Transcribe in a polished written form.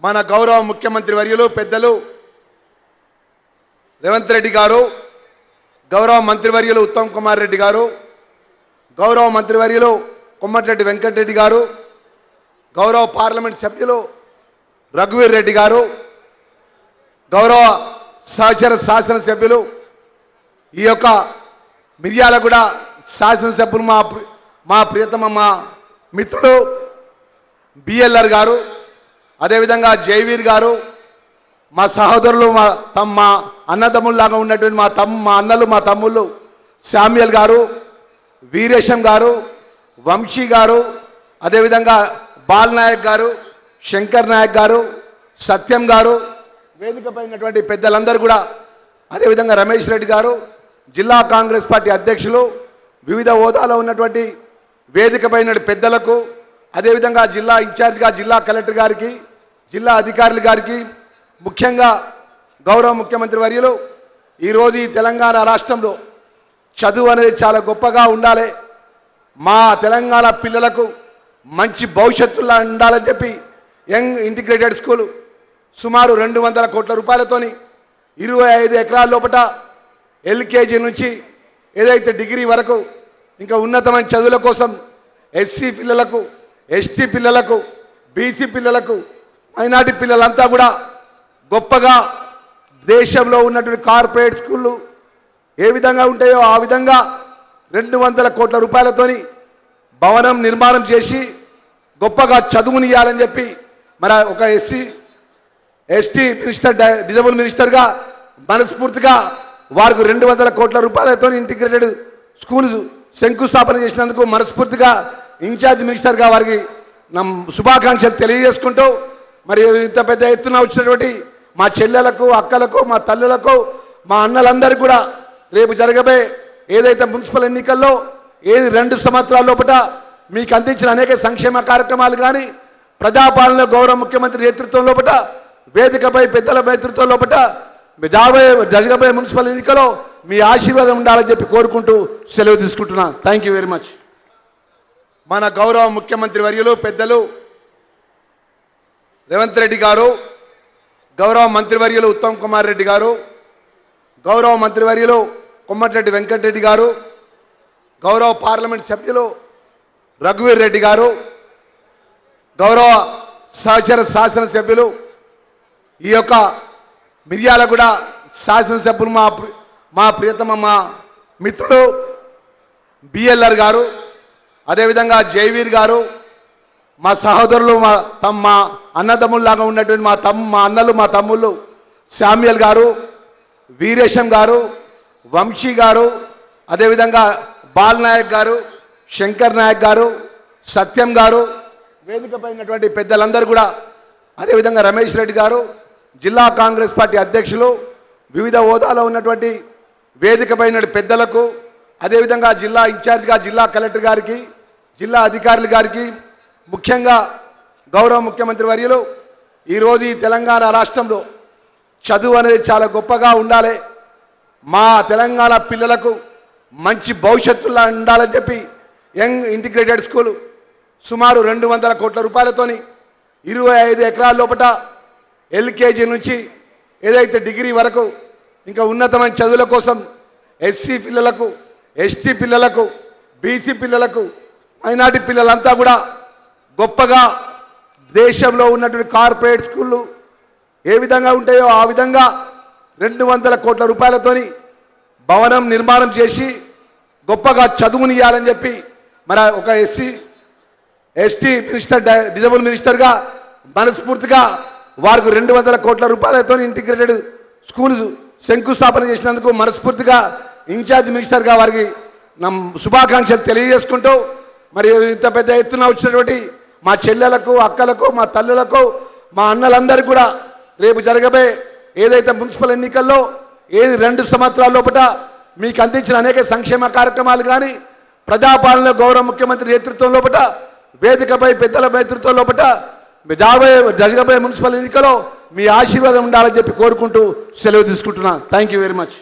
మన గౌరవ ముఖ్యమంత్రి వర్యులు పెద్దలు రేవంత్ రెడ్డి గారు, గౌరవ మంత్రివర్యులు ఉత్తమ్ కుమార్ రెడ్డి గారు, గౌరవ మంత్రివర్యులు కొమ్మటిరెడ్డి వెంకటరెడ్డి గారు, గౌరవ పార్లమెంట్ సభ్యులు రఘువీర్ రెడ్డి గారు, గౌరవ సహచర శాసనసభ్యులు ఈ యొక్క మిర్యాలగూడ శాసనసభ్యులు మా ప్రియతమ మా మిత్రుడు బిఎల్ఆర్ గారు, అదేవిధంగా జైవీర్ గారు, మా సహోదరులు మా అన్నదమ్ముల్లాగా ఉన్నటువంటి మా అన్నలు మా తమ్ముళ్ళు శామ్యుల్ గారు, వీరేశం గారు, వంశీ గారు, అదేవిధంగా బాల్ నాయక్ గారు, శంకర్ నాయక్ గారు, సత్యం గారు, వేదికపైనటువంటి పెద్దలందరూ కూడా, అదేవిధంగా రమేష్ రెడ్డి గారు, జిల్లా కాంగ్రెస్ పార్టీ అధ్యక్షులు, వివిధ హోదాలో ఉన్నటువంటి వేదికపైన పెద్దలకు, అదేవిధంగా జిల్లా ఇన్ఛార్జిగా జిల్లా కలెక్టర్ గారికి, జిల్లా అధికారుల గారికి, ముఖ్యంగా గౌరవ ముఖ్యమంత్రి వర్యులు ఈరోజు ఈ తెలంగాణ రాష్ట్రంలో చదువు అనేది చాలా గొప్పగా ఉండాలి, మా తెలంగాణ పిల్లలకు మంచి భవిష్యత్తులా ఉండాలని చెప్పి యంగ్ ఇంటిగ్రేటెడ్ స్కూల్ సుమారు 200 కోట్ల రూపాయలతోని 25 ఎకరాల లోపల ఎల్కేజీ నుంచి ఏదైతే డిగ్రీ వరకు ఇంకా ఉన్నతమైన చదువుల కోసం ఎస్సీ పిల్లలకు, ఎస్టీ పిల్లలకు, బీసీ పిల్లలకు, మైనార్టీ పిల్లలంతా కూడా గొప్పగా దేశంలో ఉన్నటువంటి కార్పొరేట్ స్కూళ్ళు ఏ విధంగా ఉంటాయో ఆ విధంగా 200 కోట్ల రూపాయలతోని భవనం నిర్మాణం చేసి గొప్పగా చదువునియాలని చెప్పి మన ఒక ఎస్టీ మినిస్టర్, డిజబుల్ మినిస్టర్గా మనస్ఫూర్తిగా వారికి 200 కోట్ల రూపాయలతో ఇంటిగ్రేటెడ్ స్కూల్ శంకుస్థాపన చేసినందుకు మనస్ఫూర్తిగా ఇన్ఛార్జ్ మినిస్టర్గా వారికి నా శుభాకాంక్షలు తెలియజేసుకుంటూ, మరి ఇంత పెద్ద ఎత్తున వచ్చినటువంటి మా చెల్లెలకు, అక్కలకు, మా తల్లులకు, మా అన్నలందరికీ కూడా రేపు జరగబోయే ఏదైతే మున్సిపల్ ఎన్నికల్లో 2 సంవత్సరాల లోపల మీకు అందించిన అనేక సంక్షేమ కార్యక్రమాలు కానీ, ప్రజాపాలన గౌరవ ముఖ్యమంత్రి నేతృత్వం లోపల వేదికపై పెద్దల నేతృత్వం లోపల జరగబోయే మున్సిపల్ ఎన్నికల్లో మీ ఆశీర్వాదం ఉండాలని చెప్పి కోరుకుంటూ సెలవు తీసుకుంటున్నాను. Thank you very much. మన గౌరవ ముఖ్యమంత్రి వర్యులు పెద్దలు రేవంత్ రెడ్డి గారు, గౌరవ మంత్రివర్యులు ఉత్తమ్ కుమార్ రెడ్డి గారు, గౌరవ మంత్రివర్యులు కొమ్మటిరెడ్డి వెంకటరెడ్డి గారు, గౌరవ పార్లమెంట్ సభ్యులు రఘువీర్ రెడ్డి గారు, గౌరవ సహచర శాసనసభ్యులు ఈ యొక్క మిర్యాలగూడ శాసనసభ్యులు మా ప్రియతమ మా మిత్రుడు బిఎల్ఆర్ గారు, అదేవిధంగా జైవీర్ గారు, మా సహోదరులు మా అన్నదమ్ముల్లాగా ఉన్నటువంటి మా అన్నలు మా తమ్ముళ్ళు శామ్యుల్ గారు, వీరేశం గారు, వంశీ గారు, అదేవిధంగా బాల్ నాయక్ గారు, శంకర్ నాయక్ గారు, సత్యం గారు, వేదికపైనటువంటి పెద్దలందరూ కూడా, అదేవిధంగా రమేష్ రెడ్డి గారు, జిల్లా కాంగ్రెస్ పార్టీ అధ్యక్షులు, వివిధ హోదాలో ఉన్నటువంటి వేదికపైన పెద్దలకు, అదేవిధంగా జిల్లా ఇన్ఛార్జిగా జిల్లా కలెక్టర్ గారికి, జిల్లా అధికారుల గారికి, ముఖ్యంగా గౌరవ ముఖ్యమంత్రి వర్యులు ఈరోజు ఈ తెలంగాణ రాష్ట్రంలో చదువు అనేది చాలా గొప్పగా ఉండాలి, మా తెలంగాణ పిల్లలకు మంచి భవిష్యత్తులా ఉండాలని చెప్పి యంగ్ ఇంటిగ్రేటెడ్ స్కూల్ సుమారు 200 కోట్ల రూపాయలతోని 25 ఎకరాల లోపల ఎల్కేజీ నుంచి ఏదైతే డిగ్రీ వరకు ఇంకా ఉన్నతమైన చదువుల కోసం ఎస్సీ పిల్లలకు, ఎస్టీ పిల్లలకు, బీసీ పిల్లలకు, మైనార్టీ పిల్లలంతా కూడా గొప్పగా దేశంలో ఉన్నటువంటి కార్పొరేట్ స్కూళ్ళు ఏ విధంగా ఉంటాయో ఆ విధంగా 200 కోట్ల రూపాయలతోని భవనం నిర్మాణం చేసి గొప్పగా చదువునియాలని చెప్పి మన ఒక ఎస్టీ మినిస్టర్, డిజబుల్ మినిస్టర్గా మనస్ఫూర్తిగా వారికి 200 కోట్ల రూపాయలతో ఇంటిగ్రేటెడ్ స్కూల్ శంకుస్థాపన చేసినందుకు మనస్ఫూర్తిగా ఇన్ఛార్జ్ మినిస్టర్గా వారికి నా శుభాకాంక్షలు తెలియజేసుకుంటూ, మరి ఇంత పెద్ద ఎత్తున వచ్చినటువంటి మా చెల్లెలకు, అక్కలకు, మా తల్లులకు, మా అన్నలందరికీ కూడా రేపు జరగబోయే ఏదైతే మున్సిపల్ ఎన్నికల్లో 2 సంవత్సరాల లోపల మీకు అందించిన అనేక సంక్షేమ కార్యక్రమాలు కానీ, ప్రజాపాలన గౌరవ ముఖ్యమంత్రి నేతృత్వం లోపల వేదికపై పెద్దల నేతృత్వం లోపల జరగబోయే మున్సిపల్ ఎన్నికల్లో మీ ఆశీర్వాదం ఉండాలని చెప్పి కోరుకుంటూ సెలవు తీసుకుంటున్నాను. Thank you very much.